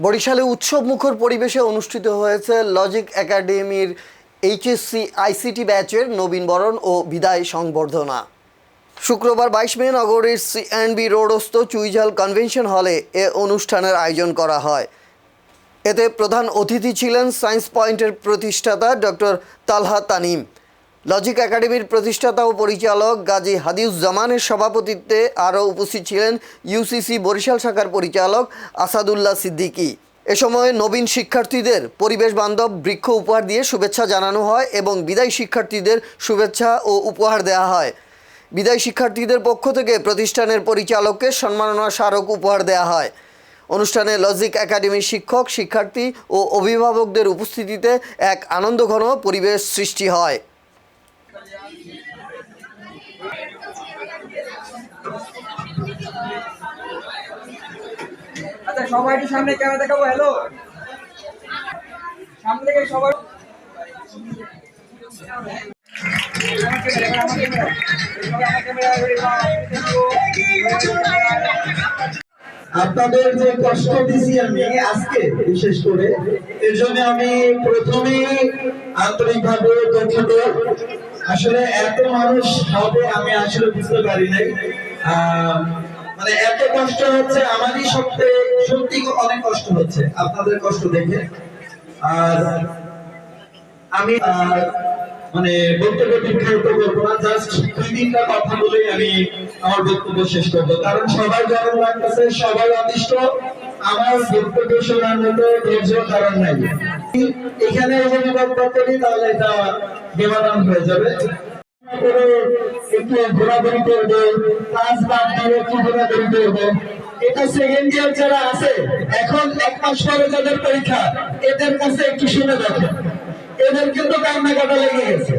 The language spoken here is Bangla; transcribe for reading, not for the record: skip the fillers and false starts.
বরিশালে উৎসবমুখর পরিবেশে অনুষ্ঠিত হয়েছে লজিক একাডেমির এইচএসসি আইসিটি ব্যাচের নবীনবরণ ও বিদায় সংবর্ধনা। শুক্রবার 22 মে নগরীর সিএনবি রোডস্থ চুইঝাল কনভেনশন হলে এ অনুষ্ঠানের আয়োজন করা হয়। এতে প্রধান অতিথি ছিলেন সায়েন্স পয়েন্টের প্রতিষ্ঠাতা ডক্টর তালহা তানিম। লজিক একাডেমির প্রতিষ্ঠাতা ও পরিচালক গাজী হাদিউজ্জামানের সভাপতিত্বে আরও উপস্থিত ছিলেন ইউসিসি বরিশাল শাখার পরিচালক আসাদুল্লাহ সিদ্দিকী। এ সময় নবীন শিক্ষার্থীদের পরিবেশ বান্ধব বৃক্ষ উপহার দিয়ে শুভেচ্ছা জানানো হয় এবং বিদায়ী শিক্ষার্থীদের শুভেচ্ছা ও উপহার দেওয়া হয়। বিদায়ী শিক্ষার্থীদের পক্ষ থেকে প্রতিষ্ঠানের পরিচালককে সম্মাননা স্মারক উপহার দেওয়া হয়। অনুষ্ঠানে লজিক একাডেমির শিক্ষক, শিক্ষার্থী ও অভিভাবকদের উপস্থিতিতে এক আনন্দঘন পরিবেশ সৃষ্টি হয়। আচ্ছা, সবাই একটু সামনে ক্যামেরা দেখাবো। হ্যালো, সামনে থেকে সবাই। আপনাদের যে কষ্ট দিছি আমি আজকে বিশেষ করে, এর জন্য আমি প্রথমেই আন্তরিকভাবে দুঃখিত। আসলে এত মানুষ হবে আমি আসলে বুঝতে পারি নাই। মানে এত কষ্ট হচ্ছে আমারই, সত্যি অনেক কষ্ট হচ্ছে আপনাদের কষ্ট দেখে। আর আমি মানে বক্তব্য দীর্ঘায়িত করবো না, জাস্ট 2-3টা কথা বলে আমি আমার বক্তব্য শেষ করবো, কারণ সবাই গরম লাগতেছে, সবাই অতিষ্ঠ। আমার বক্তব্য শোনার মতো ধৈর্য কারণ নাই। এখানে যদি বক্তব্য করি তাহলে এটা বেমানান হয়ে যাবে। একটু ঘোরাঘুরি করবো, ক্লাস বাদ দিয়ে একটু ঘোরাঘুরি করবো। এটা সেকেন্ড ইয়ার যারা আছে, এখন 1 মাস পরে যাদের পরীক্ষা, এদের কাছে একটু শুনে দেখেন, এদের কিন্তু কান্নাকাটা লেগে গেছে।